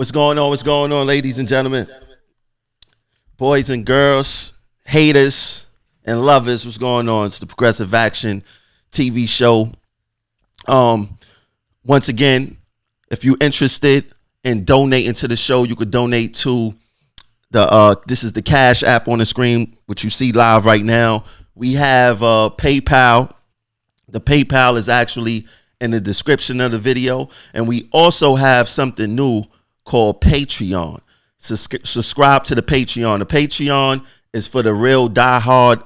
What's going on? What's going on, ladies and gentlemen? Boys and girls, haters and lovers, what's going on? It's the Progressive Action TV show. Once again, if you're interested in donating to the show, you could donate to this is the Cash app on the screen, which you see live right now. We have PayPal. The PayPal is actually in the description of the video. And we also have something new called Patreon. Subscribe to the Patreon. The Patreon is for the real diehard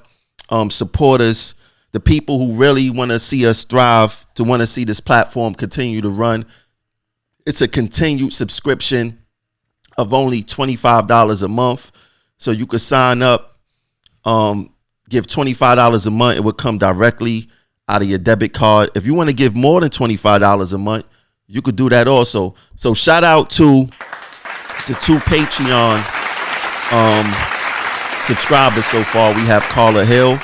supporters, the people who really want to see us thrive, to want to see this platform continue to run. It's a continued subscription of only $25 a month. So you could sign up, give $25 a month. It would come directly out of your debit card. If you want to give more than $25 a month, you could do that also. So shout out to the 2 Patreon subscribers so far. We have Carla Hill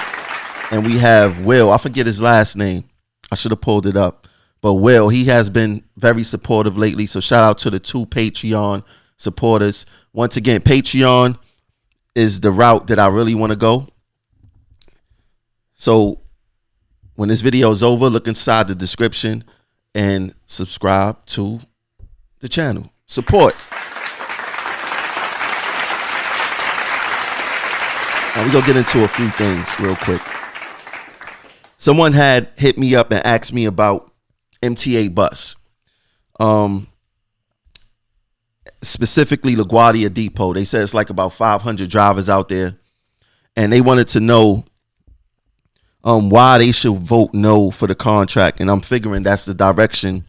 and we have Will. I forget his last name. I should have pulled it up. But Will, he has been very supportive lately. So shout out to the 2 Patreon supporters. Once again, Patreon is the route that I really want to go. So when this video is over, look inside the description and subscribe to the channel. Support. Now we're going to get into a few things real quick. Someone had hit me up and asked me about MTA bus. Specifically LaGuardia Depot. They said it's like about 500 drivers out there. And they wanted to know why they should vote no for the contract. And I'm figuring that's the direction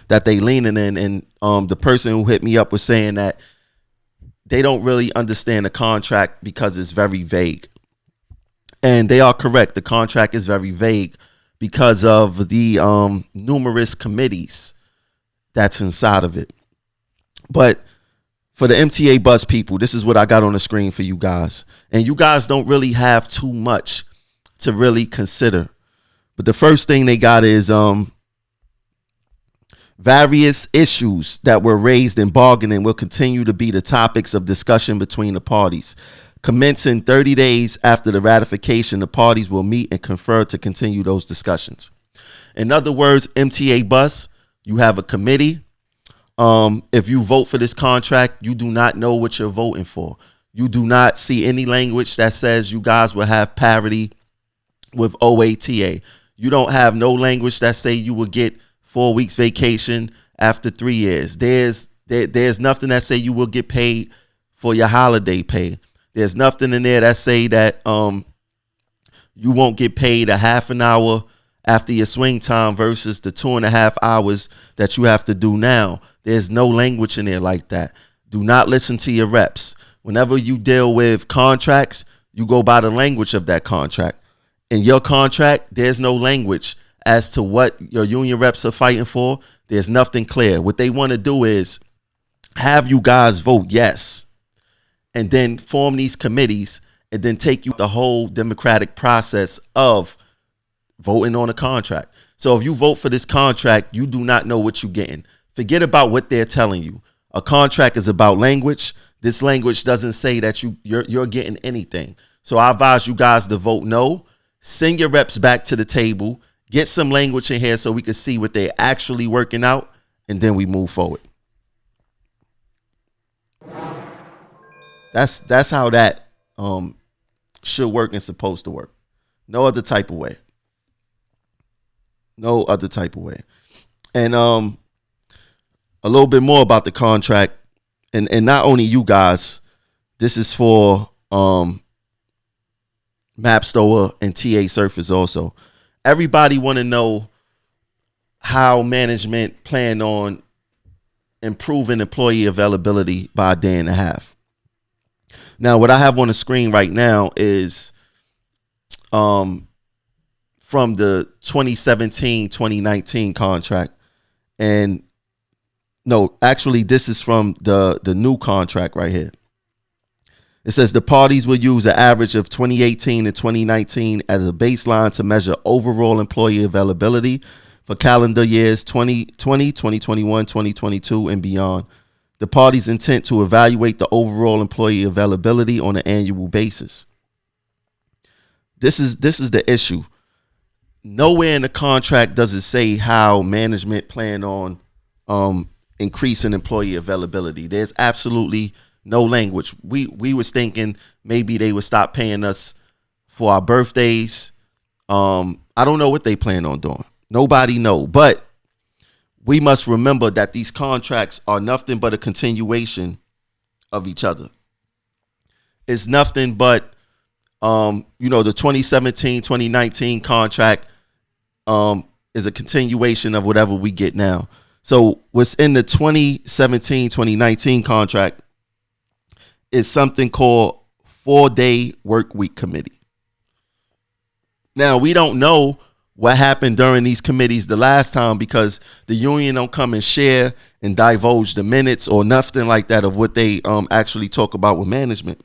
that they leaning in. And the person who hit me up was saying that they don't really understand the contract because it's very vague. And they are correct. The contract is very vague because of the numerous committees that's inside of it. But for the MTA bus people, this is what I got on the screen for you guys. And you guys don't really have too much to really consider. But the first thing they got is various issues that were raised in bargaining will continue to be the topics of discussion between the parties. Commencing 30 days after the ratification, the parties will meet and confer to continue those discussions. In other words, MTA bus, you have a committee. If you vote for this contract, you do not know what you're voting for. You do not see any language that says you guys will have parity with OATA. You don't have no language that say you will get 4 weeks vacation after 3 years. There's nothing that say you will get paid for your holiday pay. There's nothing in there that say that you won't get paid a half an hour after your swing time versus the 2.5 hours that you have to do now. There's no language in there like that. Do not listen to your reps. Whenever you deal with contracts, you go by the language of that contract. In your contract, there's no language as to what your union reps are fighting for. There's nothing clear. What they want to do is have you guys vote yes, and then form these committees, and then take you the whole democratic process of voting on a contract. So if you vote for this contract, you do not know what you're getting. Forget about what they're telling you. A contract is about language. This language doesn't say that you're getting anything. So I advise you guys to vote no. Send your reps back to the table. Get some language in here so we can see what they're actually working out, and then we move forward. That's how that should work and supposed to work. No other type of way. No other type of way. And a little bit more about the contract, and not only you guys, this is for MaBstoa and TA Surface also. Everybody want to know how management plan on improving employee availability by a day and a half. Now, what I have on the screen right now is from the 2017-2019 contract. And no, actually, this is from the new contract right here. It says the parties will use an average of 2018 and 2019 as a baseline to measure overall employee availability for calendar years 2020, 2021, 2022, and beyond. the parties intent to evaluate the overall employee availability on an annual basis. This is the issue. Nowhere in the contract does it say how management plan on increasing employee availability. There's absolutely no language. We was thinking maybe they would stop paying us for our birthdays. I don't know what they plan on doing. Nobody know. But we must remember that these contracts are nothing but a continuation of each other. It's nothing but the 2017-2019 contract is a continuation of whatever we get now. So what's in the 2017-2019 contract is something called 4-day work week committee. Now, we don't know what happened during these committees the last time because the union don't come and share and divulge the minutes or nothing like that of what they actually talk about with management.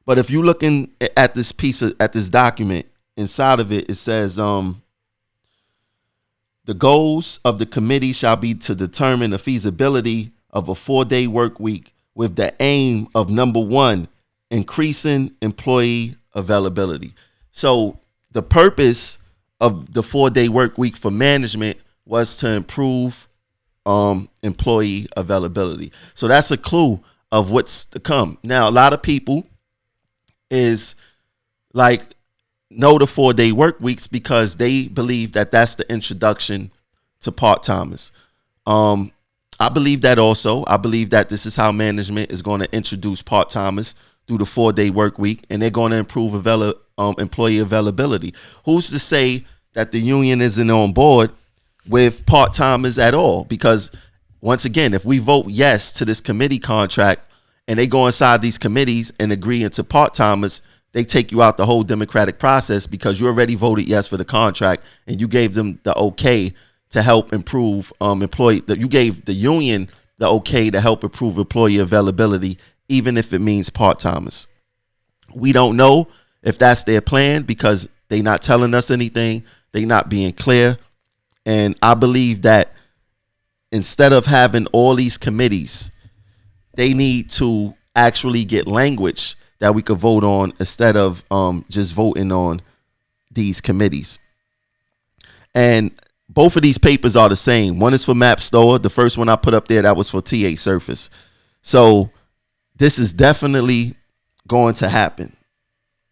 But if you're looking at this at this document, inside of it, it says the goals of the committee shall be to determine the feasibility of a 4-day work week with the aim of, number one, increasing employee availability. So the purpose of the 4-day work week for management was to improve employee availability. So that's a clue of what's to come. Now, a lot of people is like know the 4-day work weeks because they believe that that's the introduction to part-timers. I believe that also. I believe that this is how management is going to introduce part-timers through the 4-day work week, and they're going to improve employee availability. Who's to say that the union isn't on board with part-timers at all? Because once again, if we vote yes to this committee contract and they go inside these committees and agree into part-timers, they take you out the whole democratic process because you already voted yes for the contract and you gave them the okay to help improve you gave the union the okay to help improve employee availability, even if it means part-timers. We don't know if that's their plan because they're not telling us anything. They're not being clear. And I believe that instead of having all these committees, they need to actually get language that we could vote on instead of just voting on these committees. And both of these papers are the same. One is for MaBstoa. The first one I put up there, that was for TA Surface. So this is definitely going to happen.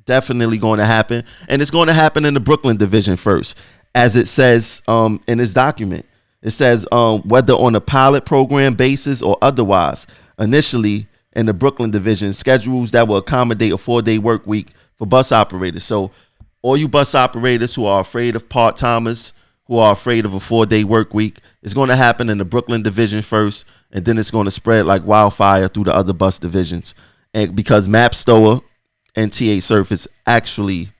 Definitely going to happen. And it's going to happen in the Brooklyn division first. As it says in this document, it says whether on a pilot program basis or otherwise, initially in the Brooklyn division, schedules that will accommodate a 4-day work week for bus operators. So all you bus operators who are afraid of part-timers, who are afraid of a 4-day work week, it's going to happen in the Brooklyn division first, and then it's going to spread like wildfire through the other bus divisions. And because MaBstoa and TA Surface actually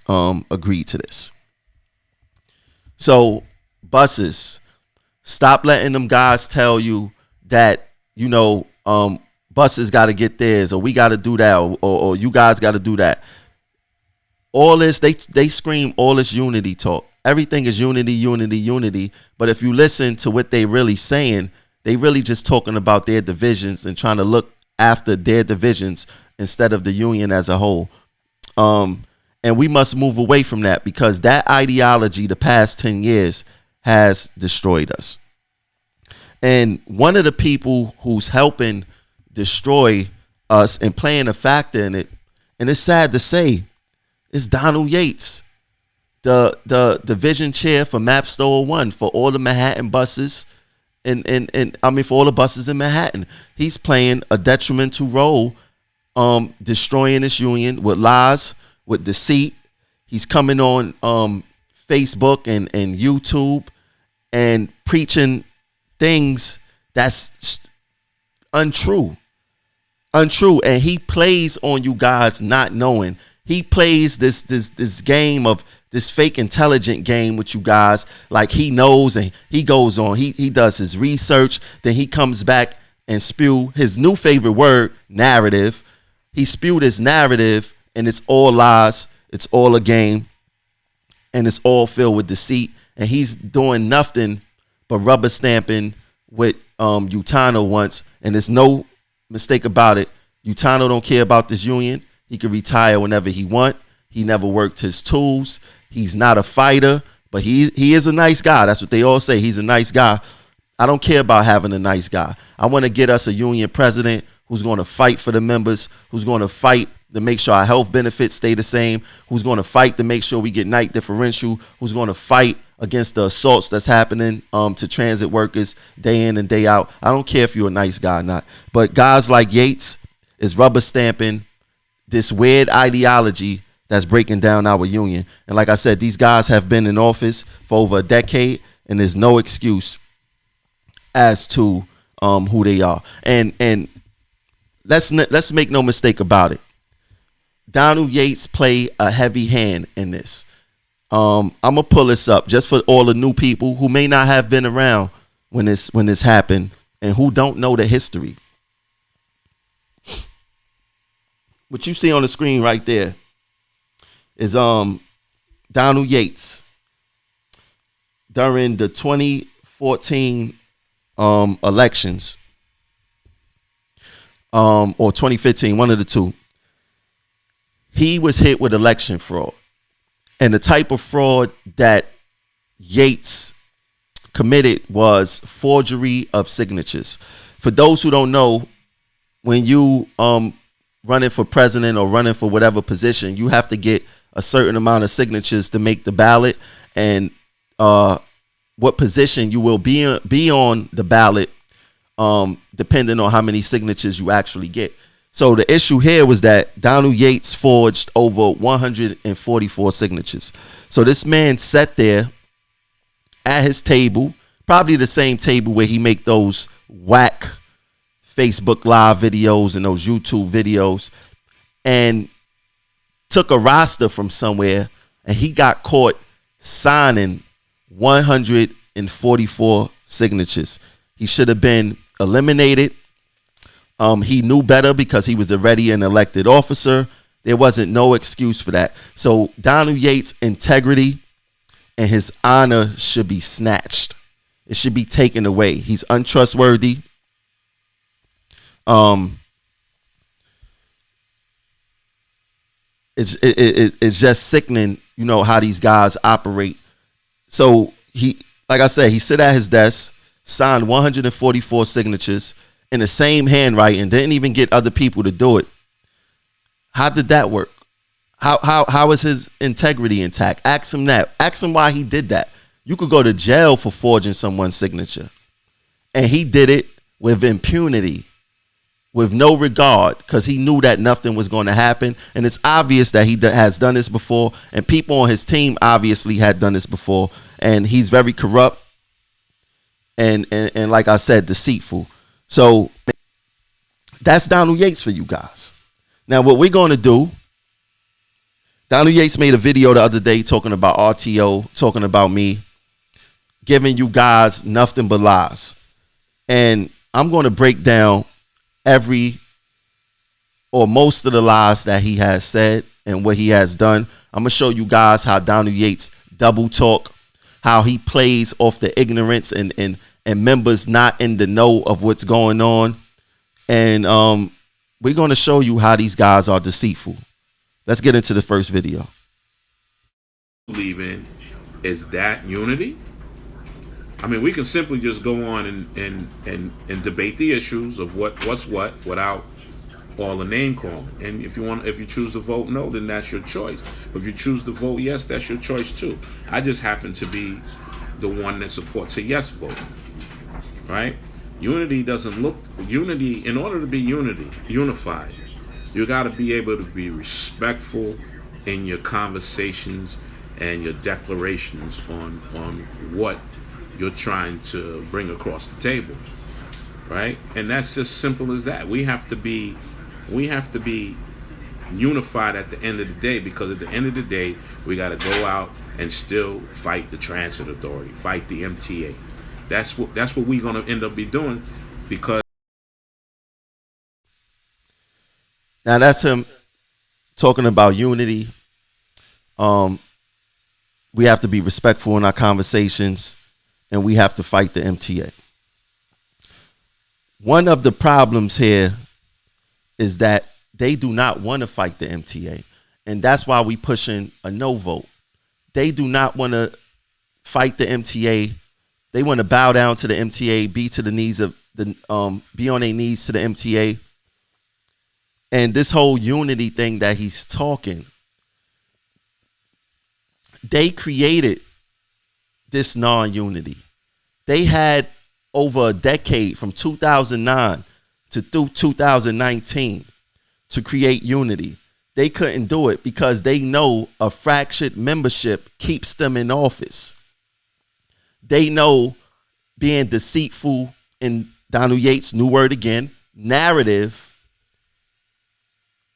agreed to this. So buses, stop letting them guys tell you that, buses got to get theirs, or we got to do that, or you guys got to do that. All this, they scream all this unity talk. Everything is unity, unity, unity. But if you listen to what they really saying, they really just talking about their divisions and trying to look after their divisions instead of the union as a whole. And we must move away from that because that ideology the past 10 years has destroyed us. And one of the people who's helping destroy us and playing a factor in it, and it's sad to say, is Donald Yates, the division chair for MaBstoa 1 for all the Manhattan buses, and for all the buses in Manhattan. He's playing a detrimental role, destroying this union with lies, with deceit. He's coming on Facebook and YouTube and preaching things that's untrue, and he plays on you guys not knowing. He plays this game of this fake intelligent game with you guys, like he knows, and he goes on. He does his research, then he comes back and spew his new favorite word, narrative. He spewed his narrative, and it's all lies. It's all a game, and it's all filled with deceit. And he's doing nothing but rubber stamping with Utano once, and there's no mistake about it. Utano don't care about this union. He can retire whenever he want. He never worked his tools. He's not a fighter, but he is a nice guy. That's what they all say. He's a nice guy. I don't care about having a nice guy. I want to get us a union president who's going to fight for the members, who's going to fight to make sure our health benefits stay the same, who's going to fight to make sure we get night differential, who's going to fight against the assaults that's happening to transit workers day in and day out. I don't care if you're a nice guy or not. But guys like Yates is rubber stamping this weird ideology that's breaking down our union. And like I said, these guys have been in office for over a decade, and there's no excuse as to who they are. And let's make no mistake about it. Donald Yates played a heavy hand in this. I'm gonna pull this up just for all the new people who may not have been around when this happened and who don't know the history. What you see on the screen right there is Donald Yates during the 2014 elections, or 2015, one of the two. He was hit with election fraud. And the type of fraud that Yates committed was forgery of signatures. For those who don't know, when you running for president or running for whatever position, you have to get a certain amount of signatures to make the ballot, and what position you will be on the ballot depending on how many signatures you actually get. So the issue here was that Donald Yates forged over 144 signatures. So this man sat there at his table, probably the same table where he make those whack Facebook Live videos and those YouTube videos, and took a roster from somewhere, and he got caught signing 144 signatures. He should have been eliminated. He knew better because he was already an elected officer. There wasn't no excuse for that. So Donald Yates' integrity and his honor should be snatched. It should be taken away. He's untrustworthy. It's just sickening, you know, how these guys operate. So he, like I said, he sit at his desk, signed 144 signatures in the same handwriting, didn't even get other people to do it. How did that work? How is his integrity intact? Ask him that. Ask him why he did that. You could go to jail for forging someone's signature, and he did it with impunity, with no regard, because he knew that nothing was going to happen. And it's obvious that he has done this before, and people on his team obviously had done this before, and he's very corrupt and like I said, deceitful. So that's Donald Yates for you guys. Now what we're going to do, Donald Yates made a video the other day talking about RTO, talking about me, giving you guys nothing but lies. And I'm going to break down every or most of the lies that he has said and what he has done. I'm going to show you guys how Donald Yates double talk, how he plays off the ignorance and members not in the know of what's going on. And we're going to show you how these guys are deceitful. Let's get into the first video. Believe in is that unity. I mean, we can simply just go on and debate the issues of what's what without all the name calling. And if you choose to vote no, then that's your choice. But if you choose to vote yes, that's your choice too. I just happen to be the one that supports a yes vote. Right? Unity doesn't look unity. In order to be unified, you got to be able to be respectful in your conversations and your declarations on what you're trying to bring across the table, right? And that's just simple as that. We have to be unified at the end of the day, because at the end of the day, we got to go out and still fight the transit authority, fight the MTA. That's what we're gonna end up be doing, because now that's him talking about unity. We have to be respectful in our conversations, and we have to fight the MTA. One of the problems here is that they do not want to fight the MTA. And that's why we pushing a no vote. They do not want to fight the MTA. They want to bow down to the MTA, be to the knees of the be on their knees to the MTA. And this whole unity thing that he's talking, they created this non-unity. They had over a decade from 2009 to through 2019 to create unity. They couldn't do it because they know a fractured membership keeps them in office. They know being deceitful, in Donald Yates' new word again, narrative,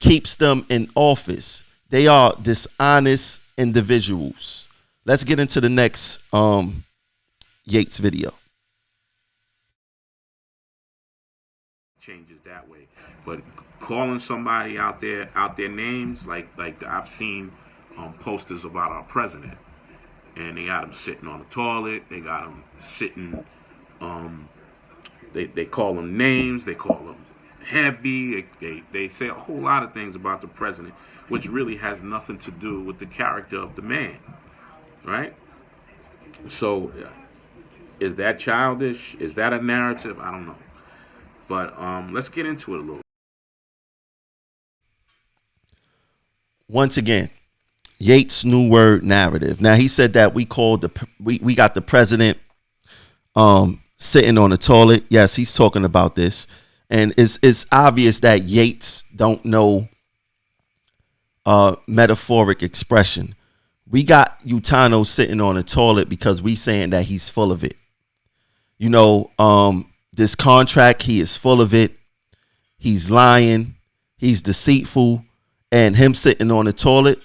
keeps them in office. They are dishonest individuals. Let's get into the next Yates video. Changes that way, but calling somebody out their names, like I've seen posters about our president, and they got him sitting on the toilet. They got him sitting. They call him names. They call him heavy. They say a whole lot of things about the president, which really has nothing to do with the character of the man, right? So, is that childish? Is that a narrative? I don't know. But let's get into it a little. Once again, Yates' new word, narrative. Now he said that we got the president sitting on the toilet. Yes, he's talking about this, and it's obvious that Yates don't know metaphoric expression. We got Utano sitting on the toilet because we saying that he's full of it. You know, this contract, he is full of it. He's lying. He's deceitful. And him sitting on the toilet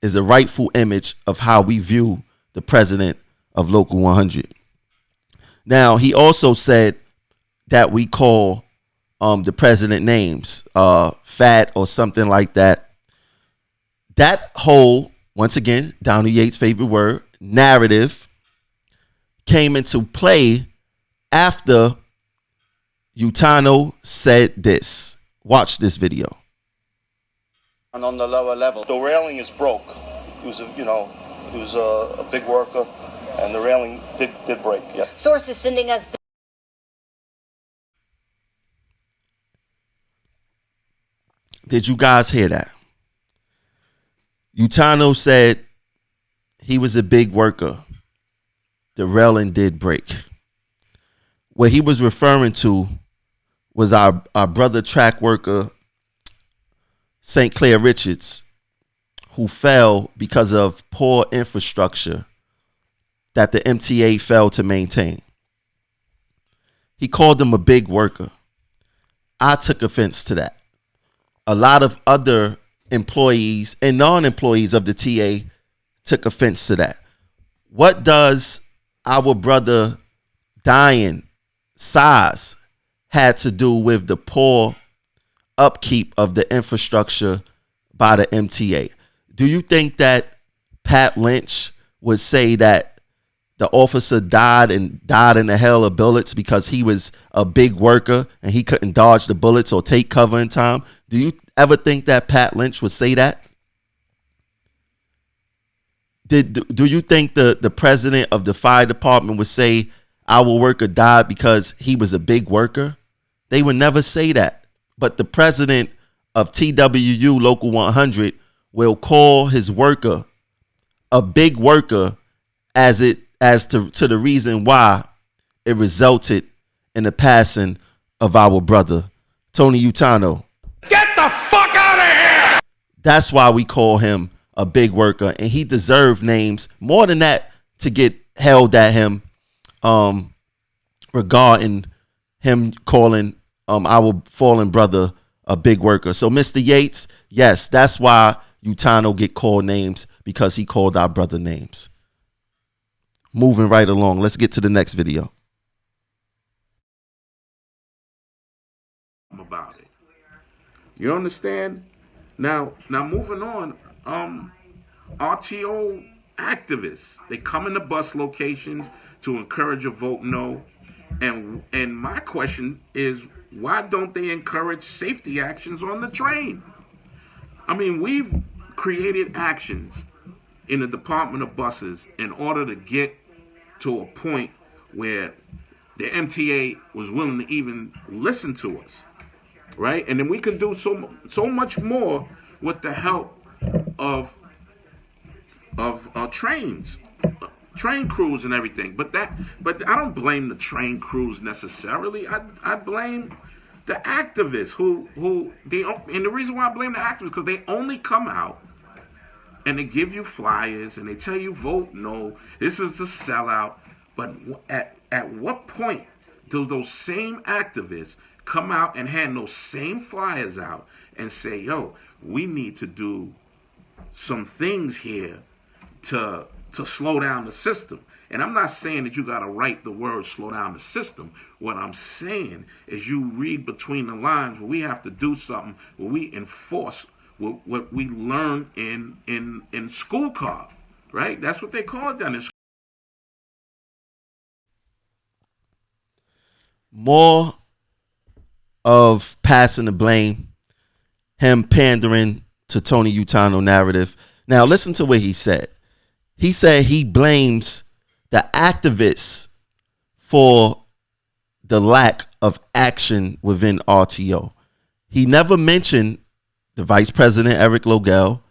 is a rightful image of how we view the president of Local 100. Now, he also said that we call the president names, fat or something like that. That whole, once again, Donald Yates' favorite word, narrative, came into play after Utano said this. Watch this video. And on the lower level, the railing is broke. He was a big worker, and the railing did break. Yeah. Sources sending us. Did you guys hear that? Utano said he was a big worker. The railing did break. What he was referring to was our brother track worker, St. Clair Richards, who fell because of poor infrastructure that the MTA failed to maintain. He called him a big worker. I took offense to that. A lot of other employees and non-employees of the TA took offense to that. What does our brother dying size had to do with the poor upkeep of the infrastructure by the MTA? Do you think that Pat Lynch would say that the officer died in the hail of bullets because he was a big worker and he couldn't dodge the bullets or take cover in time? Do you ever think that Pat Lynch would say that? Do you think the president of the fire department would say our worker died because he was a big worker? They would never say that. But the president of TWU Local 100 will call his worker a big worker as to the reason why it resulted in the passing of our brother, Tony Utano. Get the fuck out of here! That's why we call him a big worker, and he deserved names more than that to get held at him regarding him calling our fallen brother a big worker. So Mr. Yates, yes, that's why Utano get called names, because he called our brother names. Moving right along, let's get to the next video. About it. You understand? Now moving on, RTO activists, they come into bus locations to encourage a vote no. And my question is, Why don't they encourage safety actions on the train? I mean, we've created actions in the Department of Buses in order to get to a point where the MTA was willing to even listen to us, right? And then we could do so much more with the help of trains, train crews, and everything. But I don't blame the train crews necessarily. I blame the activists who and the reason why I blame the activists because they only come out and they give you flyers and they tell you vote no. This is a sellout. But at what point do those same activists come out and hand those same flyers out and say, yo, we need to do some things here to slow down the system? And I'm not saying that you got to write the word slow down the system. What I'm saying is you read between the lines where we have to do something, where we enforce what we learn in school card, right? That's what they call it down in school. More of passing the blame, him pandering to Tony Utano narrative. Now listen to what he said. He said he blames the activists for the lack of action within RTO. He never mentioned the Vice President, Eric Logel.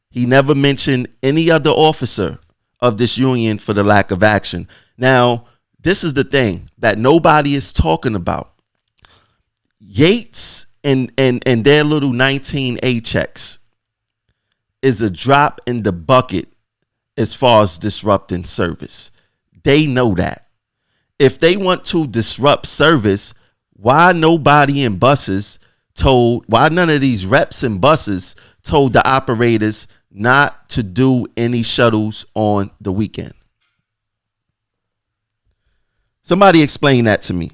He never mentioned any other officer of this union for the lack of action. Now, this is the thing that nobody is talking about. Yates and their little 19A checks is a drop in the bucket as far as disrupting service. They know that. If they want to disrupt service, why nobody in buses why none of these reps in buses told the operators not to do any shuttles on the weekend? Somebody explain that to me.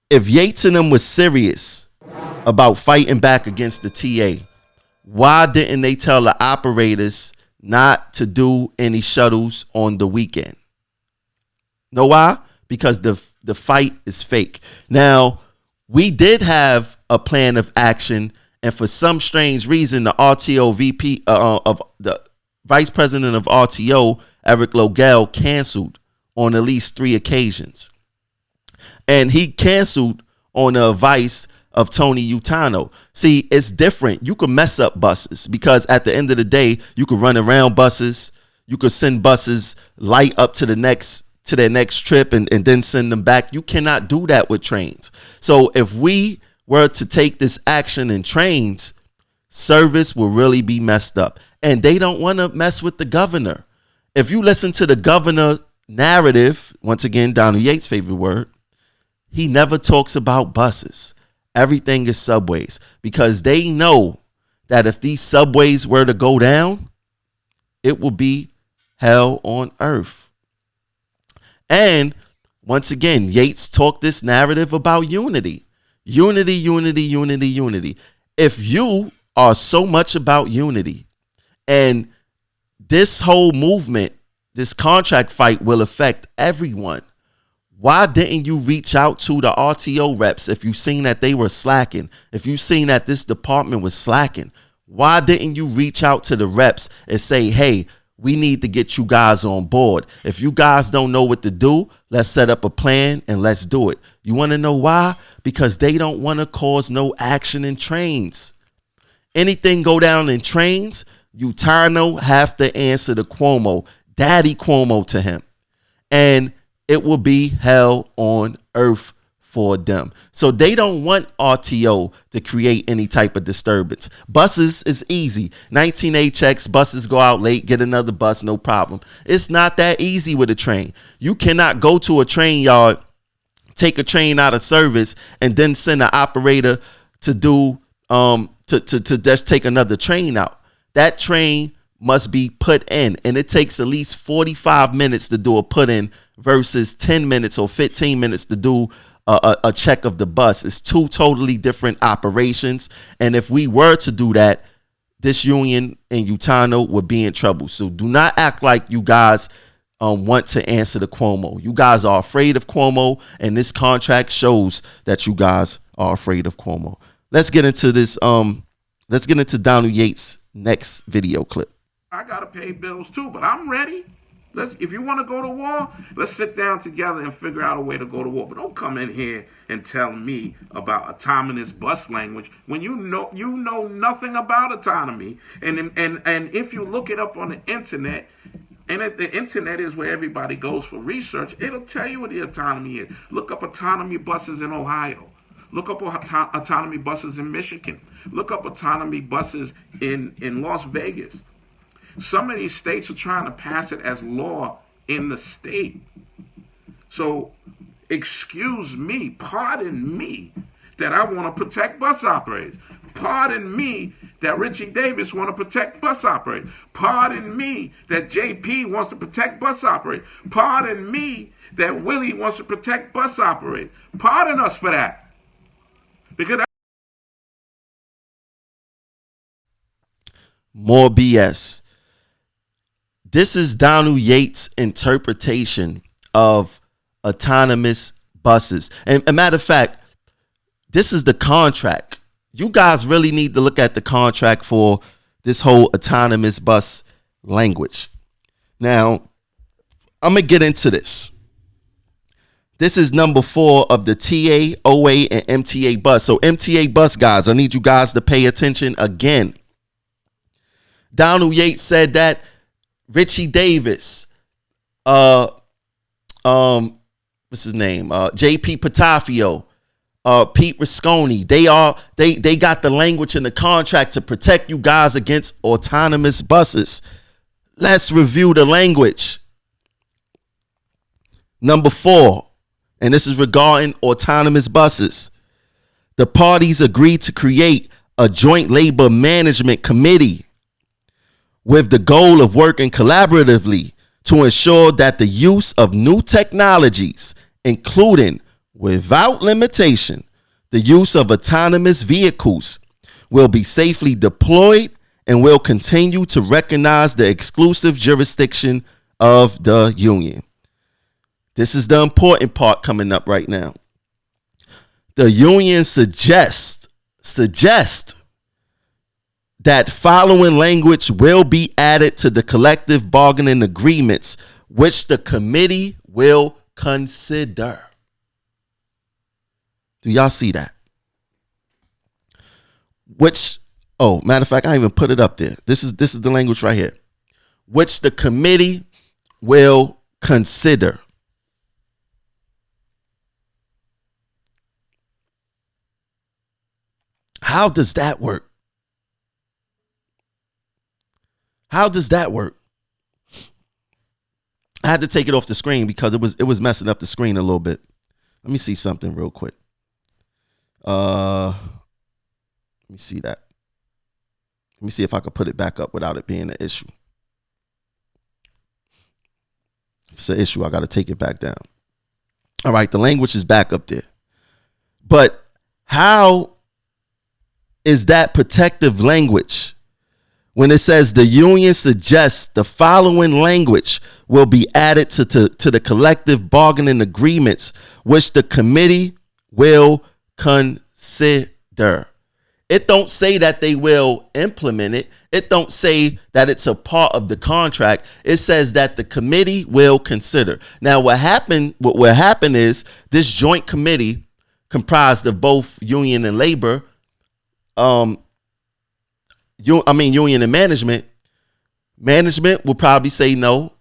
If Yates and them was serious about fighting back against the TA, why didn't they tell the operators not to do any shuttles on the weekend? Know why? Because the fight is fake. Now, we did have a plan of action, and for some strange reason, the RTO VP of the Vice President of RTO, Eric Logel, canceled on at least 3 occasions. And he canceled on the advice of Tony Utano. See, it's different. You can mess up buses because at the end of the day, you could run around buses. You could send buses light up to their next trip and then send them back. You cannot do that with trains. So if we were to take this action in trains, service will really be messed up. And they don't want to mess with the governor. If you listen to the governor narrative, once again, Donald Yates' favorite word, he never talks about buses. Everything is subways because they know that if these subways were to go down, it will be hell on earth. And once again, Yates talked this narrative about unity. Unity, unity, unity, unity. If you are so much about unity and this whole movement, this contract fight will affect everyone, why didn't you reach out to the RTO reps if you seen that they were slacking? If you seen that this department was slacking, why didn't you reach out to the reps and say, hey, we need to get you guys on board. If you guys don't know what to do, let's set up a plan and let's do it. You want to know why? Because they don't want to cause no action in trains. Anything go down in trains, Utano have to answer to Cuomo, Daddy Cuomo to him. And it will be hell on earth for them. So they don't want RTO to create any type of disturbance. Buses is easy. 19A checks, buses go out late, get another bus, no problem. It's not that easy with a train. You cannot go to a train yard, take a train out of service, and then send an operator to do to just take another train out. That train must be put in, and it takes at least 45 minutes to do a put in versus 10 minutes or 15 minutes to do a check of the bus. It's 2 totally different operations. And if we were to do that, this union and Utano would be in trouble. So do not act like you guys want to answer to Cuomo. You guys are afraid of Cuomo, and this contract shows that you guys are afraid of Cuomo. Let's get into this. Let's get into Donald Yates' next video clip. I gotta pay bills too, but I'm ready. If you want to go to war, let's sit down together and figure out a way to go to war. But don't come in here and tell me about autonomous bus language when you know nothing about autonomy. And if you look it up on the internet, and the internet is where everybody goes for research, it'll tell you what the autonomy is. Look up autonomy buses in Ohio. Look up autonomy buses in Michigan. Look up autonomy buses in Las Vegas. Some of these states are trying to pass it as law in the state. So, excuse me, pardon me, that I want to protect bus operators. Pardon me that Richie Davis want to protect bus operators. Pardon me that JP wants to protect bus operators. Pardon me that Willie wants to protect bus operators. Pardon us for that. Because more BS. This is Donald Yates' interpretation of autonomous buses. And a matter of fact, this is the contract. You guys really need to look at the contract for this whole autonomous bus language. Now, I'm going to get into this. This is number 4 of the TA, OA, and MTA bus. So MTA bus guys, I need you guys to pay attention again. Donald Yates said that Richie Davis, what's his name? JP Patafio, Pete Risconi. They got the language in the contract to protect you guys against autonomous buses. Let's review the language. Number 4, and this is regarding autonomous buses. The parties agreed to create a joint labor management committee with the goal of working collaboratively to ensure that the use of new technologies, including, without limitation, the use of autonomous vehicles, will be safely deployed and will continue to recognize the exclusive jurisdiction of the union. This is the important part coming up right now. The union suggests that following language will be added to the collective bargaining agreements, which the committee will consider. Do y'all see that? Matter of fact, I even put it up there. This is the language right here. Which the committee will consider. How does that work? How does that work? I had to take it off the screen because it was messing up the screen a little bit. Let me see something real quick. Let me see that. Let me see if I could put it back up without it being an issue. If it's an issue, I got to take it back down. All right, the language is back up there. But how is that protective language? When it says the union suggests the following language will be added to the collective bargaining agreements, which the committee will consider. It don't say that they will implement it. It don't say that it's a part of the contract. It says that the committee will consider. Now, what will happen is this joint committee comprised of both union and labor, union and management. Management will probably say no.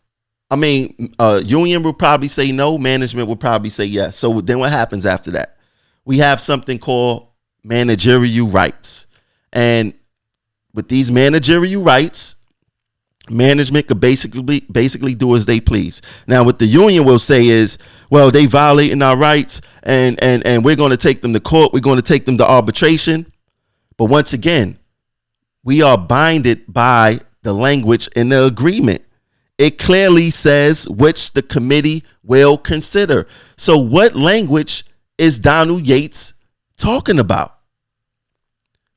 Union will probably say no. Management will probably say yes. So then what happens after that? We have something called managerial rights. And with these managerial rights, management could basically do as they please. Now, what the union will say is, well, they violating our rights and we're going to take them to court. We're going to take them to arbitration. But once again, we are binded by the language in the agreement. It clearly says which the committee will consider. So what language is Donald Yates talking about?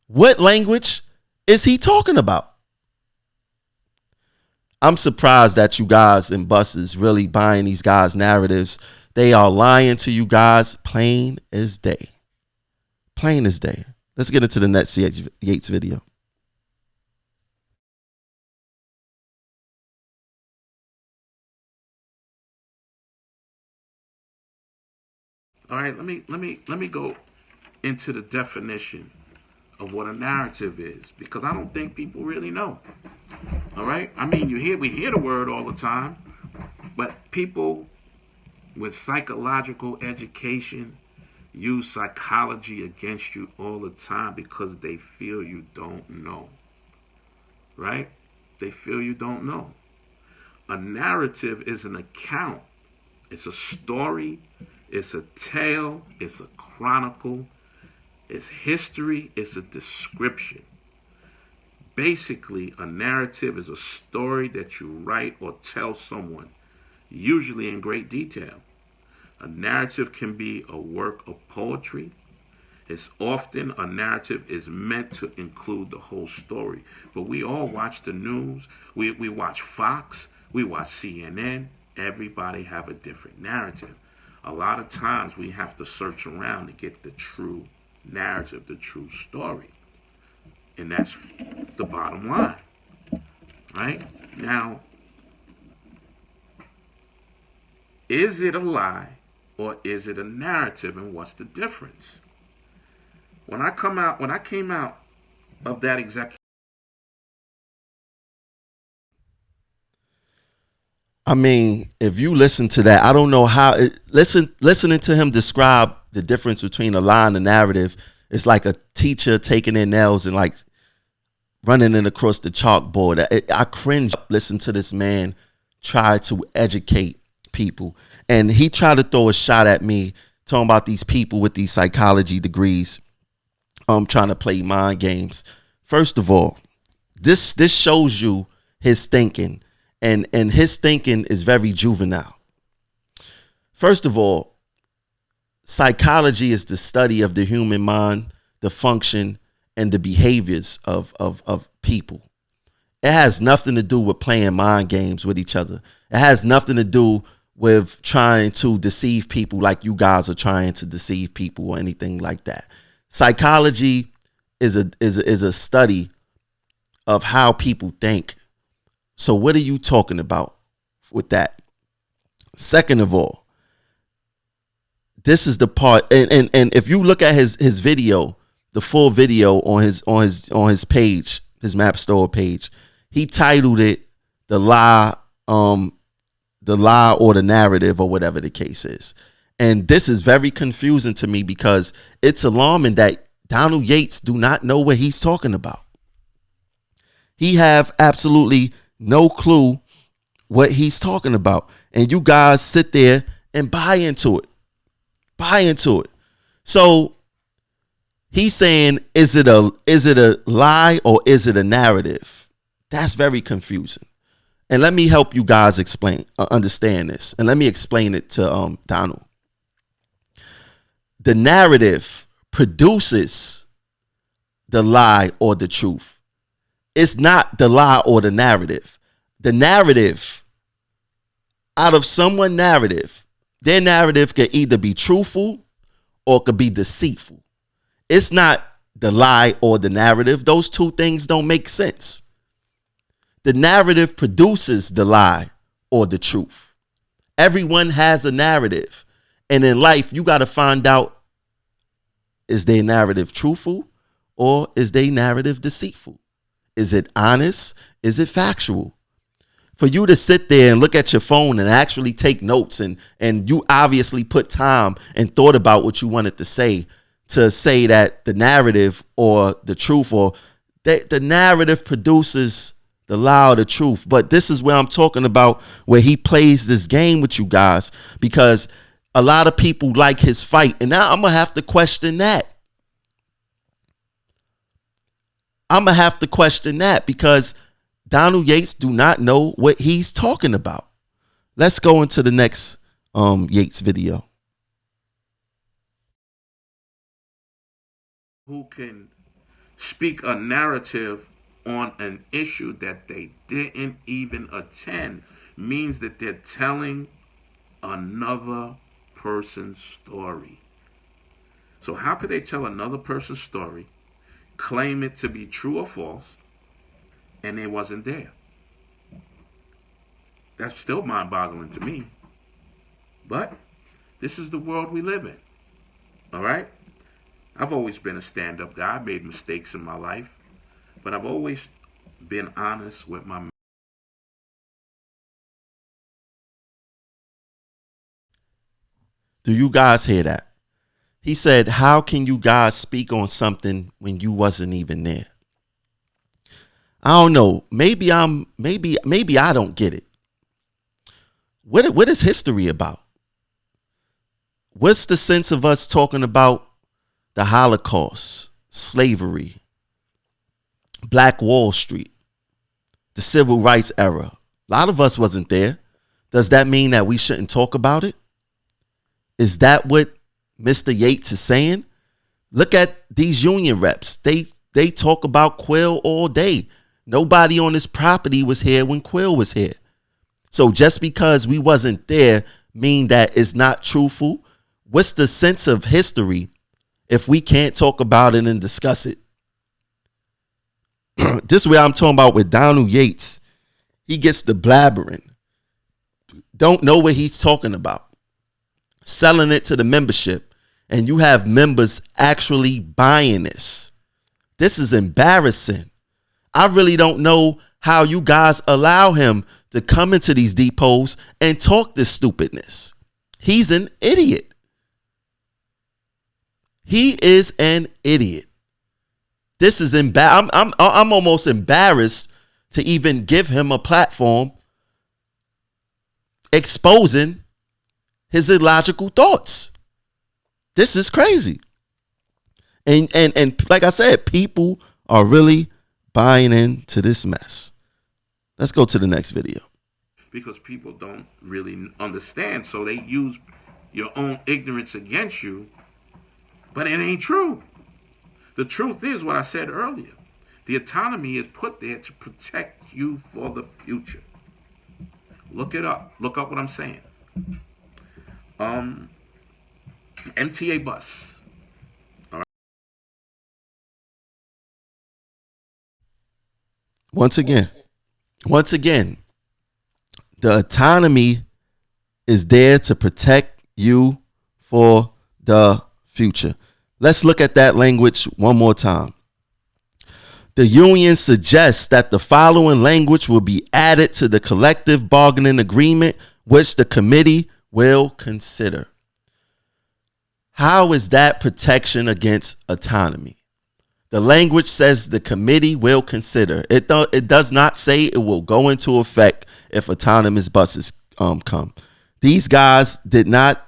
What language is he talking about? I'm surprised that you guys and Bus is really buying these guys' narratives. They are lying to you guys, plain as day. Plain as day. Let's get into the next Yates video. All right, let me go into the definition of what a narrative is, because I don't think people really know. All right, I mean, we hear the word all the time, but people with psychological education use psychology against you all the time because they feel you don't know. Right? They feel you don't know. A narrative is an account. It's a story. It's a tale. It's a chronicle. It's history. It's a description. Basically, a narrative is a story that you write or tell someone, usually in great detail. A narrative can be a work of poetry. It's often a narrative is meant to include the whole story. But we all watch the news. We watch Fox. We watch CNN. Everybody have a different narrative. A lot of times we have to search around to get the true narrative, the true story. And that's the bottom line. Right? Now, is it a lie or is it a narrative, and what's the difference? When I came out of that executive, I mean, if you listen to that, I don't know how listening to him describe the difference between a lie and a narrative. It's like a teacher taking their nails and like running it across the chalkboard. I cringe. Listen to this man try to educate people, and he tried to throw a shot at me talking about these people with these psychology degrees trying to play mind games. First of all, this shows you his thinking, and his thinking is very juvenile. First of all, psychology is the study of the human mind, the function, and the behaviors of people. It has nothing to do with playing mind games with each other. It has nothing to do with trying to deceive people like you guys are trying to deceive people or anything like that. Psychology is a study of how people think. So what are you talking about with that? Second of all, this is the part, and if you look at his video, the full video on his page, his MaBstoa page, he titled it the lie or the narrative or whatever the case is. And this is very confusing to me because it's alarming that Donald Yates do not know what he's talking about. He have absolutely no clue what he's talking about. And you guys sit there and buy into it. Buy into it. So he's saying, is it a lie or is it a narrative? That's very confusing. And let me help you guys understand this. And let me explain it to Donald. The narrative produces the lie or the truth. It's not the lie or the narrative. The narrative, out of someone's narrative, their narrative could either be truthful or could be deceitful. It's not the lie or the narrative. Those two things don't make sense. The narrative produces the lie or the truth. Everyone has a narrative. And in life, you got to find out, is their narrative truthful or is their narrative deceitful? Is it honest? Is it factual? For you to sit there and look at your phone and actually take notes, and you obviously put time and thought about what you wanted to say that the narrative or the truth or the narrative produces the lie or the truth. But this is where I'm talking about, where he plays this game with you guys, because a lot of people like his fight. And now I'm going to have to question that. I'm going to have to question that because Donald Yates do not know what he's talking about. Let's go into the next Yates video. Who can speak a narrative on an issue that they didn't even attend means that they're telling another person's story. So how could they tell another person's story, claim it to be true or false, and they wasn't there? That's still mind-boggling to me. But this is the world we live in. All right? I've always been a stand-up guy. I made mistakes in my life. But I've always been honest with my... Do you guys hear that? He said, how can you guys speak on something when you wasn't even there? I don't know. Maybe I don't get it. What is history about? What's the sense of us talking about the Holocaust, slavery, Black Wall Street, the Civil Rights era? A lot of us wasn't there. Does that mean that we shouldn't talk about it? Is that what Mr. Yates is saying? Look at these union reps. They talk about Quill all day. Nobody on this property was here when Quill was here. So just because we wasn't there mean that it's not truthful? What's the sense of history if we can't talk about it and discuss it? This is what I'm talking about with Donald Yates. He gets the blabbering. Don't know what he's talking about. Selling it to the membership. And you have members actually buying this. This is embarrassing. I really don't know how you guys allow him to come into these depots and talk this stupidness. He's an idiot. He is an idiot. This is I'm almost embarrassed to even give him a platform exposing his illogical thoughts. This is crazy. And like I said, people are really buying into this mess. Let's go to the next video. Because people don't really understand, so they use your own ignorance against you, but it ain't true. The truth is what I said earlier. The autonomy is put there to protect you for the future. Look it up. Look up what I'm saying. MTA bus. All right. Once again, the autonomy is there to protect you for the future. Let's look at that language one more time. The union suggests that the following language will be added to the collective bargaining agreement, which the committee will consider. How is that protection against autonomy? The language says the committee will consider. It does not say it will go into effect if autonomous buses come. These guys did not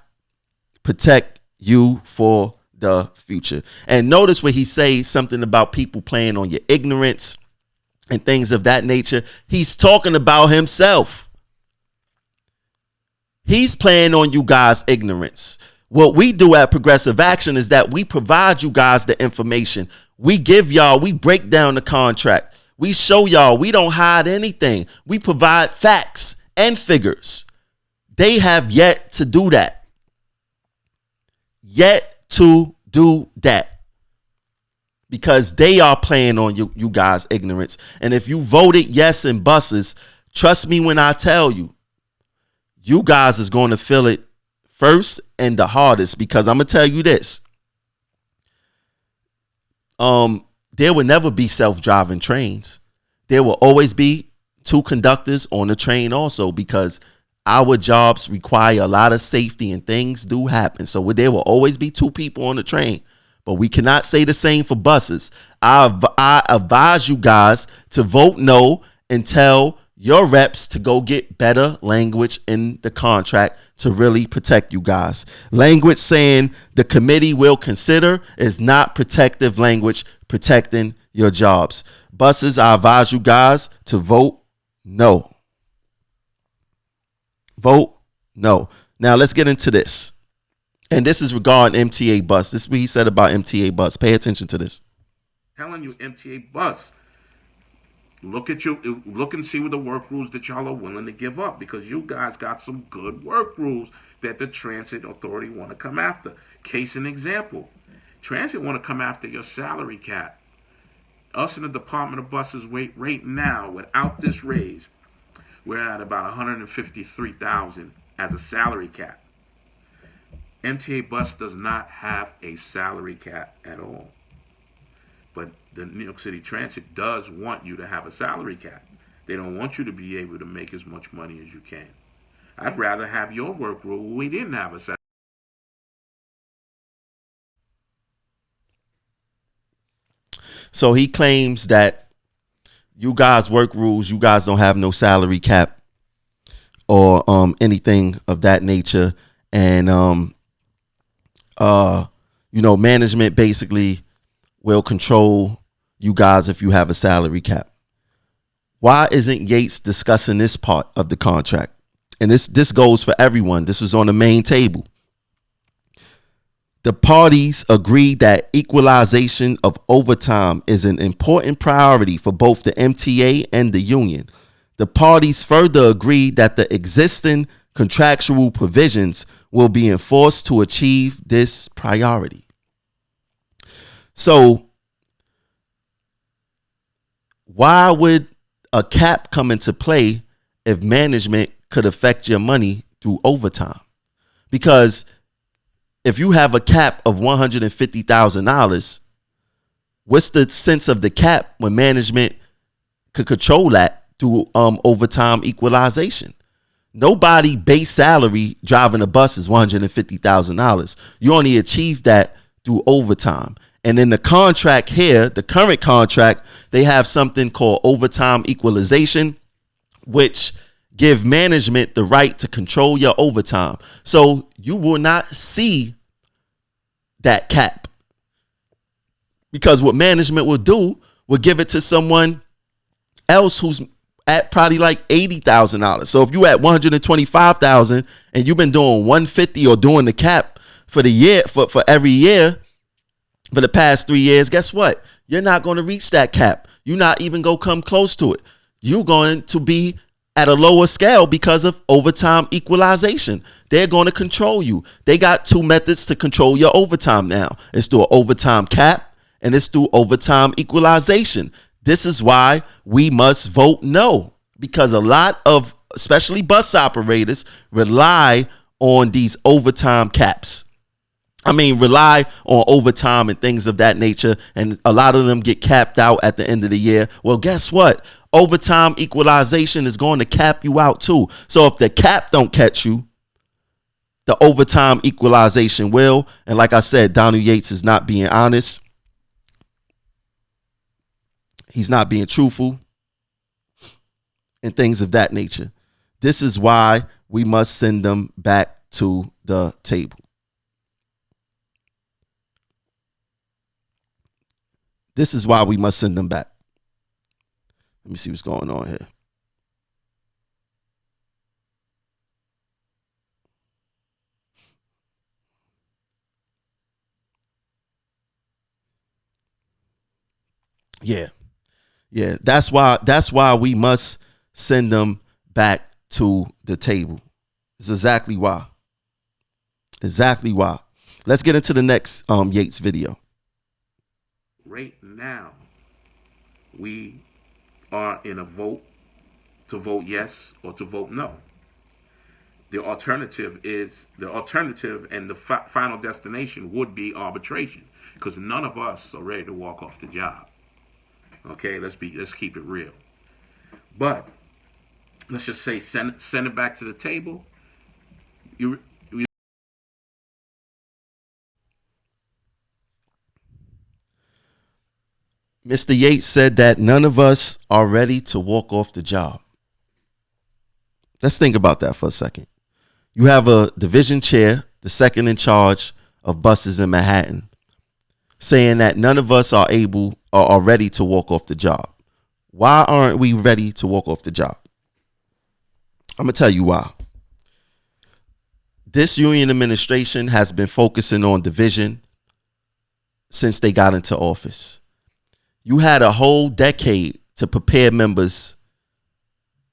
protect you for the future. And notice where he says something about people playing on your ignorance and things of that nature. He's talking about himself. He's playing on you guys' ignorance. What we do at Progressive Action is that we provide you guys the information. We give y'all, we break down the contract. We show y'all we don't hide anything. We provide facts and figures. They have yet to do that. Yet to do that. Because they are playing on you guys' ignorance. And if you voted yes in buses, trust me when I tell you, you guys is going to feel it first and the hardest, because I'm going to tell you this. There will never be self-driving trains. There will always be two conductors on the train also, because our jobs require a lot of safety and things do happen. So there will always be two people on the train, but we cannot say the same for buses. I advise you guys to vote no and tell your reps to go get better language in the contract to really protect you guys. Language saying the committee will consider is not protective language protecting your jobs. Buses, I advise you guys to vote no. Vote no. Now let's get into this. And this is regarding MTA bus. This is what he said about MTA bus. Pay attention to this. Telling you MTA bus Look and see what the work rules that y'all are willing to give up, because you guys got some good work rules that the transit authority want to come after. Case in example, transit want to come after your salary cap. Us in the Department of Buses right now, without this raise, we're at about 153,000 as a salary cap. MTA Bus does not have a salary cap at all. But the New York City Transit does want you to have a salary cap. They don't want you to be able to make as much money as you can. I'd rather have your work rule where we didn't have a salary. So he claims that you guys work rules, you guys don't have no salary cap or anything of that nature. And management basically will control you guys if you have a salary cap. Why isn't Yates discussing this part of the contract? And this goes for everyone. This was on the main table. The parties agreed that equalization of overtime is an important priority for both the MTA and the union. The parties further agreed that the existing contractual provisions will be enforced to achieve this priority. So why would a cap come into play if management could affect your money through overtime? Because if you have a cap of $150,000, what's the sense of the cap when management could control that through overtime equalization? Nobody base salary driving a bus is $150,000. You only achieve that through overtime. And in the contract here, the current contract, they have something called overtime equalization, which give management the right to control your overtime. So you will not see that cap, because what management will do will give it to someone else who's at probably like $80,000. So if you at $125,000 and you've been doing $150 or doing the cap for the year, for every year for the past 3 years, guess what? You're not going to reach that cap. You're not even going to come close to it. You're going to be at a lower scale because of overtime equalization. They're going to control you. They got two methods to control your overtime now. It's through an overtime cap and it's through overtime equalization. This is why we must vote no, because a lot of, especially bus operators, rely on these overtime caps. Rely on overtime and things of that nature. And a lot of them get capped out at the end of the year. Well, guess what? Overtime equalization is going to cap you out too. So if the cap don't catch you, the overtime equalization will. And like I said, Donald Yates is not being honest. He's not being truthful and things of that nature. This is why we must send them back to the table. This is why we must send them back. Let me see what's going on here. Yeah. That's why we must send them back to the table. It's exactly why. Let's get into the next Yates video. Right now, we are in a vote to vote yes or to vote no. The alternative and the final destination would be arbitration, because none of us are ready to walk off the job. Okay, let's keep it real. But let's just say send it back to the table. Mr. Yates said that none of us are ready to walk off the job. Let's think about that for a second. You have a division chair, the second in charge of buses in Manhattan, saying that none of us are ready to walk off the job. Why aren't we ready to walk off the job? I'm going to tell you why. This union administration has been focusing on division since they got into office. You had a whole decade to prepare members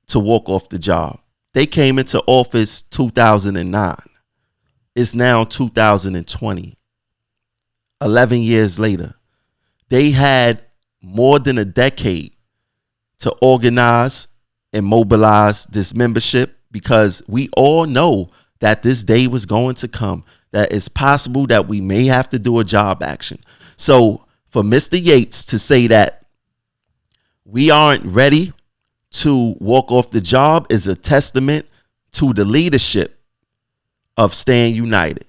to walk off the job. They came into office 2009. It's now 2020. 11 years later. They had more than a decade to organize and mobilize this membership, because we all know that this day was going to come, that it's possible that we may have to do a job action. So for Mr. Yates to say that we aren't ready to walk off the job is a testament to the leadership of Stand United.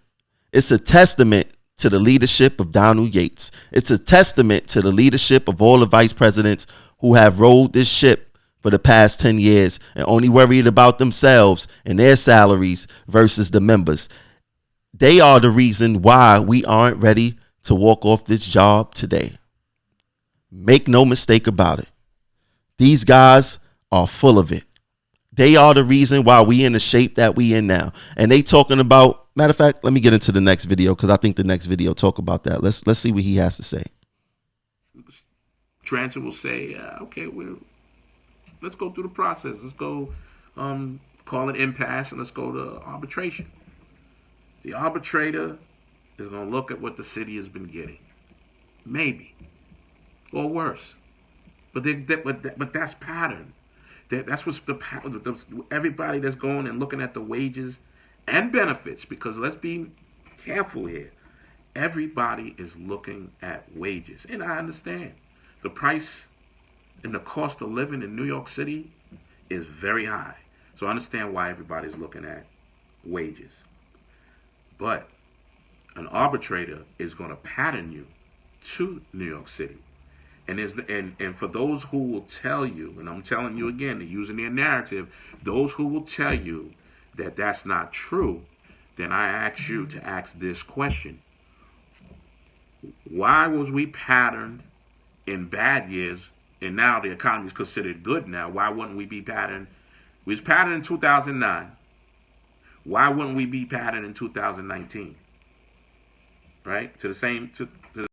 It's a testament to the leadership of Donald Yates. It's a testament to the leadership of all the vice presidents who have rolled this ship for the past 10 years and only worried about themselves and their salaries versus the members. They are the reason why we aren't ready to walk off this job today. Make no mistake about it. These guys are full of it. They are the reason why we in the shape that we in now. And they talking about, matter of fact, let me get into the next video, because I think the next video talk about that. Let's see what he has to say. Transit will say, okay, let's go through the process. Let's go call it impasse, and let's go to arbitration. The arbitrator is going to look at what the city has been getting. Maybe. Or worse. But that's pattern. That's what's the pattern. Everybody that's going and looking at the wages and benefits, because let's be careful here. Everybody is looking at wages. And I understand. The price and the cost of living in New York City is very high. So I understand why everybody's looking at wages. But an arbitrator is going to pattern you to New York City. And for those who will tell you, and I'm telling you again, they're using their narrative, those who will tell you that that's not true, then I ask you to ask this question. Why was we patterned in bad years, and now the economy is considered good now? Why wouldn't we be patterned? We was patterned in 2009. Why wouldn't we be patterned in 2019? Right? To the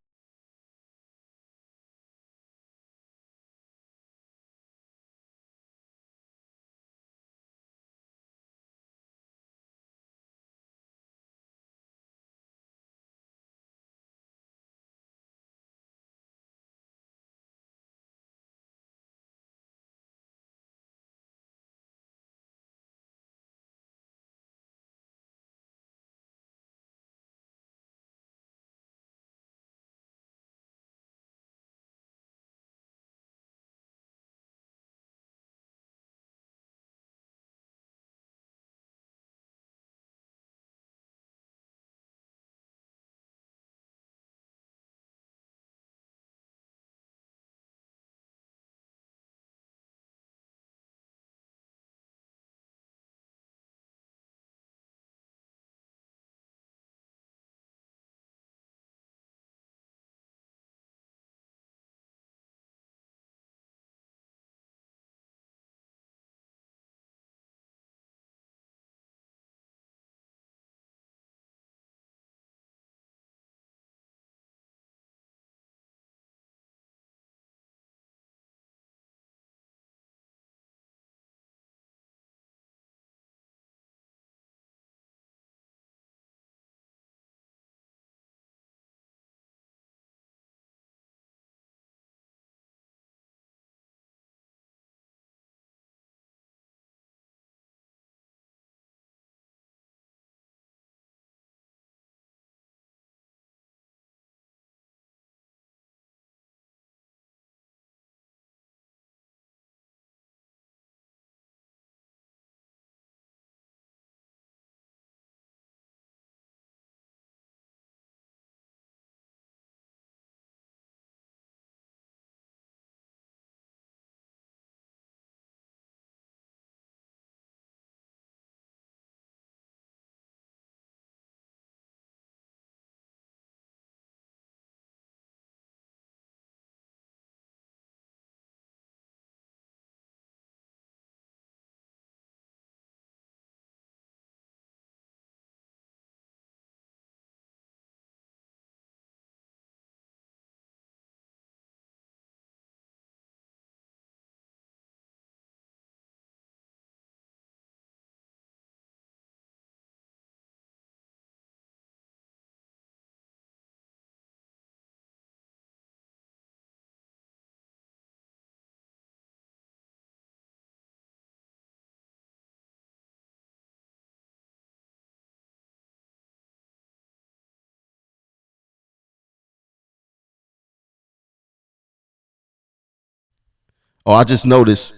Oh, I just noticed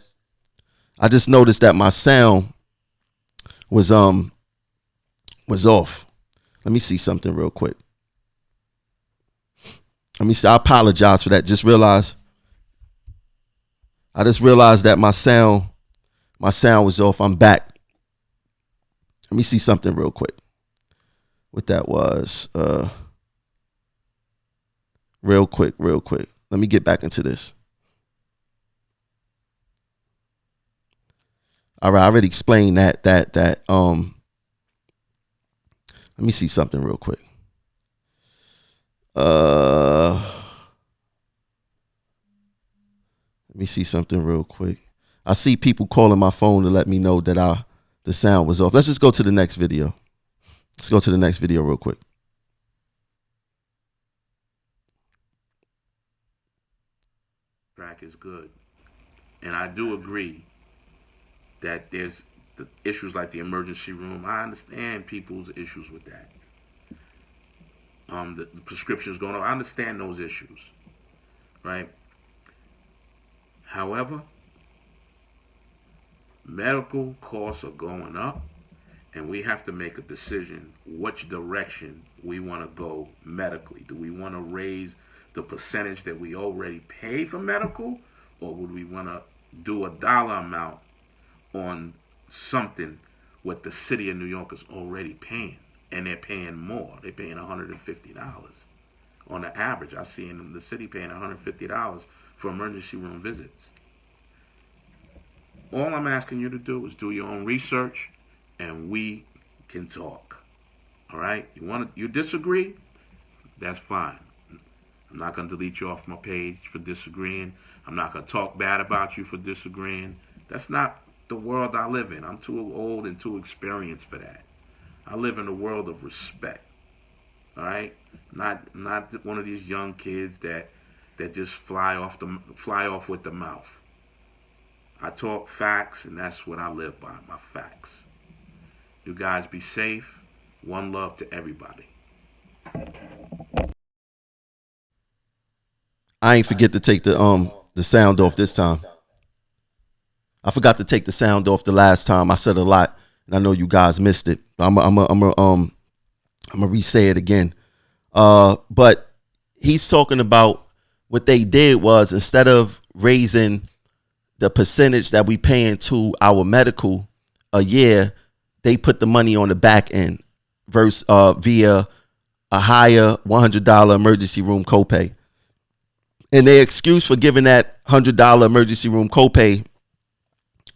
that my sound was off. Let me see something real quick. Let me see. I apologize for that. I just realized that my sound was off. I'm back. Let me see something real quick. What that was. Real quick. Let me get back into this. All right, I already explained that. Let me see something real quick. Let me see something real quick. I see people calling my phone to let me know that the sound was off. Let's just go to the next video. Let's go to the next video real quick. Track is good. And I do agree that there's the issues like the emergency room. I understand people's issues with that. The prescriptions going on. I understand those issues, right? However, medical costs are going up, and we have to make a decision which direction we want to go medically. Do we want to raise the percentage that we already pay for medical, or would we want to do a dollar amount on something what the city of New York is already paying? And they're paying more. They're paying $150 on the average. I've seen the city paying $150 for emergency room visits. All I'm asking you to do is do your own research, and we can talk. All right? You disagree? That's fine. I'm not going to delete you off my page for disagreeing. I'm not going to talk bad about you for disagreeing. That's not the world I live in. I'm too old and too experienced for that. I live in a world of respect. All right? Not one of these young kids that just fly off with the mouth. I talk facts, and that's what I live by, my facts. You guys be safe. One love to everybody. I ain't forget to take the sound off this time. I forgot to take the sound off the last time. I said a lot, and I know you guys missed it. I'm gonna re-say it again. But he's talking about what they did was, instead of raising the percentage that we paying to our medical a year, they put the money on the back end versus via a higher $100 emergency room copay. And their excuse for giving that $100 emergency room copay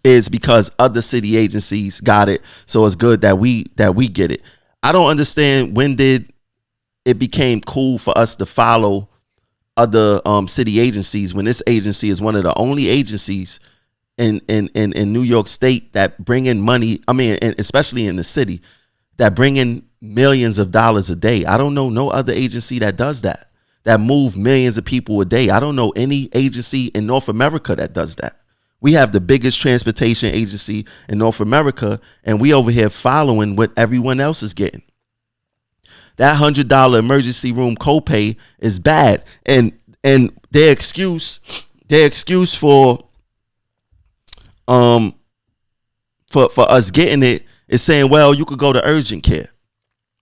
is because other city agencies got it, so it's good that we get it. I don't understand, when did it became cool for us to follow other city agencies when this agency is one of the only agencies in New York State that bring in money. I mean, and especially in the city, that bring in millions of dollars a day. I don't know no other agency that does that move millions of people a day. I don't know any agency in North America that does that. We have the biggest transportation agency in North America, and we over here following what everyone else is getting. That $100 emergency room copay is bad, and their excuse for us getting it is saying, well, you could go to urgent care.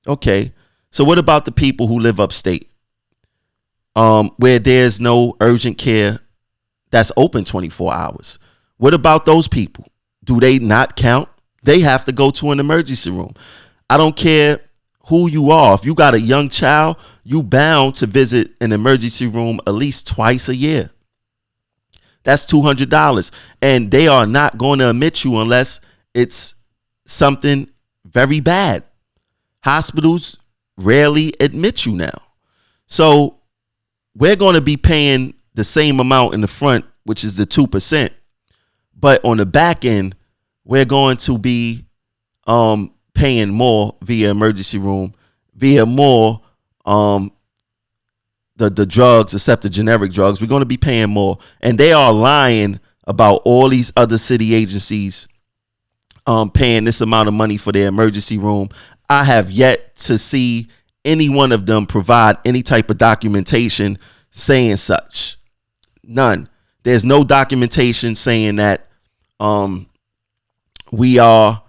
Okay, so what about the people who live upstate, where there's no urgent care that's open 24 hours? What about those people? Do they not count? They have to go to an emergency room. I don't care who you are. If you got a young child, you bound to visit an emergency room at least twice a year. That's $200. And they are not going to admit you unless it's something very bad. Hospitals rarely admit you now. So we're going to be paying the same amount in the front, which is the 2%. But on the back end, we're going to be paying more via emergency room, via more the drugs, except the generic drugs. We're going to be paying more. And they are lying about all these other city agencies paying this amount of money for their emergency room. I have yet to see any one of them provide any type of documentation saying such. None. There's no documentation saying that we are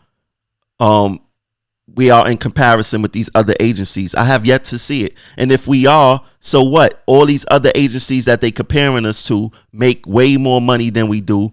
in comparison with these other agencies. I have yet to see it. And if we are, so what? All these other agencies that they comparing us to make way more money than we do,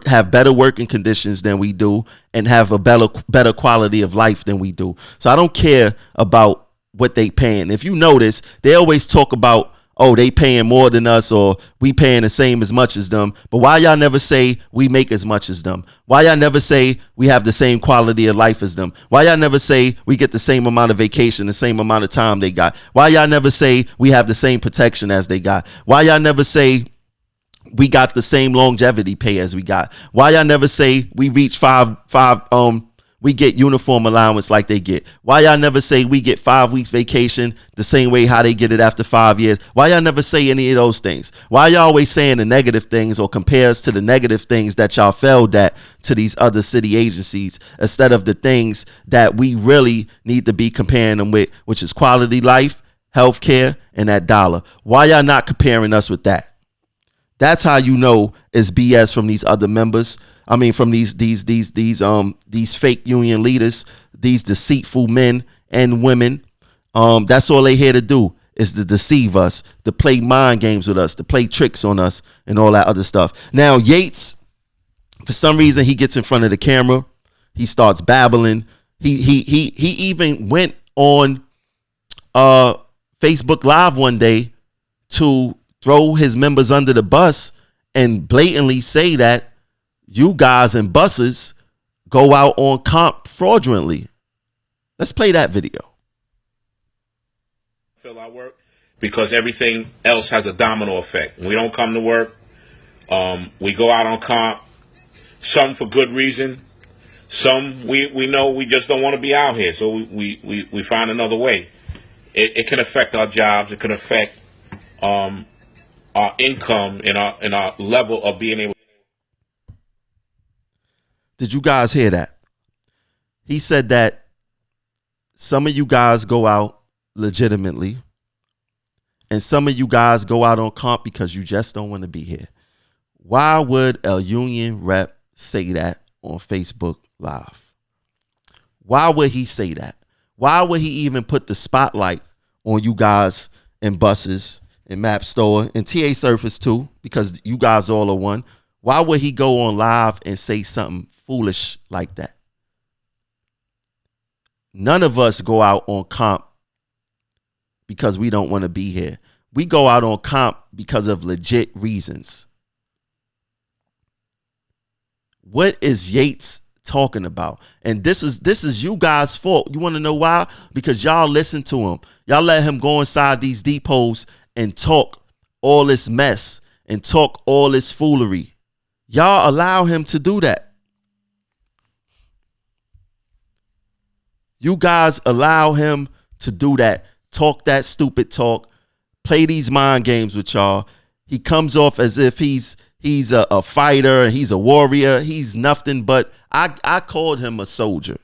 have better working conditions than we do, and have a better quality of life than we do. So I don't care about what they paying. If you notice, they always talk about, oh, they paying more than us, or we paying the same as much as them. But why y'all never say we make as much as them? Why y'all never say we have the same quality of life as them? Why y'all never say we get the same amount of vacation, the same amount of time they got? Why y'all never say we have the same protection as they got? Why y'all never say we got the same longevity pay as we got? Why y'all never say we reach we get uniform allowance like they get? Why y'all never say we get 5 weeks vacation the same way how they get it after 5 years? Why y'all never say any of those things? Why y'all always saying the negative things, or compares to the negative things that y'all failed at to these other city agencies, instead of the things that we really need to be comparing them with, which is quality life, healthcare, and that dollar? Why y'all not comparing us with that? That's how you know it's BS from these other members. I mean, from these fake union leaders, these deceitful men and women. That's all they here to do, is to deceive us, to play mind games with us, to play tricks on us, and all that other stuff. Now, Yates, for some reason, he gets in front of the camera. He starts babbling. He even went on Facebook Live one day to throw his members under the bus and blatantly say that you guys in buses go out on comp fraudulently. Let's play that video. Fill our work because everything else has a domino effect. We don't come to work. We go out on comp. Some for good reason. Some we know we just don't want to be out here, so we find another way. It can affect our jobs. It can affect our income and our level of being able. Did you guys hear that? He said that some of you guys go out legitimately, and some of you guys go out on comp because you just don't want to be here. Why would a union rep say that on Facebook Live? Why would he say that? Why would he even put the spotlight on you guys in buses and MaBstoa and TA Surface too? Because you guys all are one. Why would he go on live and say something foolish like that? None of us go out on comp because we don't want to be here. We go out on comp because of legit reasons. What is Yates talking about? And this is you guys' fault. You want to know why? Because y'all listen to him. Y'all let him go inside these depots and talk all this mess and talk all this foolery. Y'all allow him to do that. You guys allow him to do that. Talk that stupid talk. Play these mind games with y'all. He comes off as if he's a fighter and he's a warrior. He's nothing but, I called him a soldier.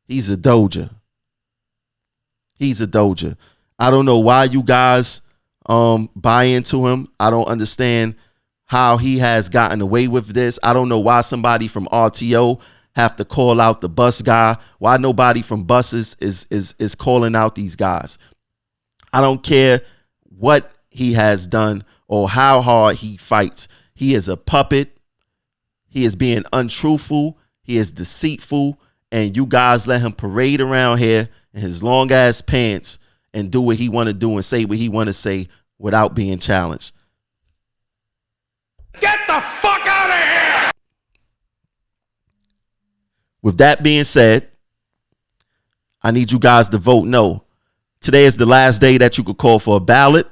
He's a doja. He's a doja. I don't know why you guys buy into him. I don't understand how he has gotten away with this. I don't know why somebody from RTO have to call out the bus guy. Why nobody from buses is calling out these guys. I don't care what he has done or how hard he fights. He is a puppet. He is being untruthful. He is deceitful. And you guys let him parade around here in his long ass pants and do what he want to do and say what he want to say without being challenged. Get the fuck out of here! With that being said, I need you guys to vote no. Today is the last day that you could call for a ballot.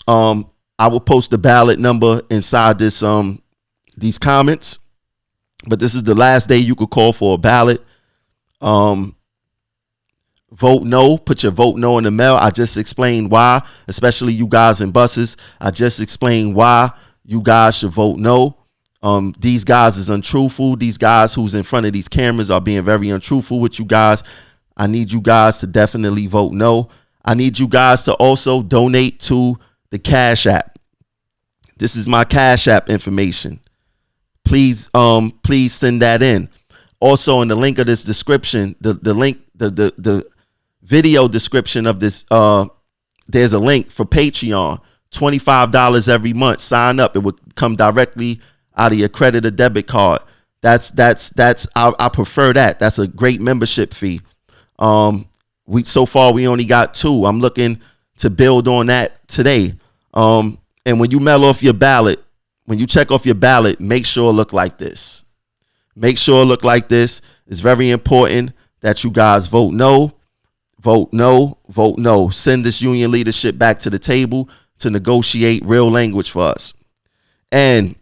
I will post the ballot number inside this these comments. But this is the last day you could call for a ballot. Vote no. Put your vote no in the mail. I just explained why, especially you guys in buses. I just explained why you guys should vote no. These guys is untruthful. These guys who's in front of these cameras are being very untruthful with you guys. I need you guys to definitely vote no. I need you guys to also donate to the Cash App. This is my Cash App information. Please send that in. Also, in the link of this description, the link, the video description of this, there's a link for Patreon. $25 every month. Sign up. It would come directly out of your credit or debit card. That's I prefer that. That's a great membership fee. So far we only got 2. I'm looking to build on that today. And when you mail off your ballot, when you check off your ballot, make sure it look like this. Make sure it look like this. It's very important that you guys vote no, vote no, vote no. Send this union leadership back to the table to negotiate real language for us. And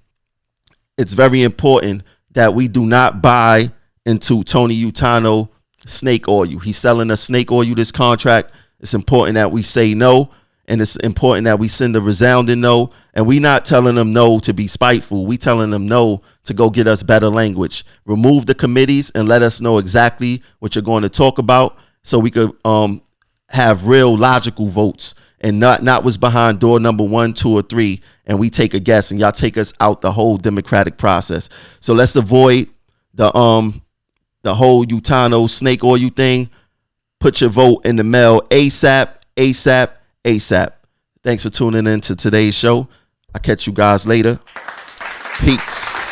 it's very important that we do not buy into Tony Utano snake oil. He's selling us snake oil this contract. It's important that we say no. And it's important that we send a resounding no. And we not telling them no to be spiteful. We telling them no to go get us better language. Remove the committees and let us know exactly what you're going to talk about so we could have real logical votes and not what's behind door number 1, 2, or 3. And we take a guess and y'all take us out the whole democratic process. So let's avoid the whole Utano snake oil thing. Put your vote in the mail ASAP, ASAP, ASAP. Thanks for tuning in to today's show. I'll catch you guys later. Peace.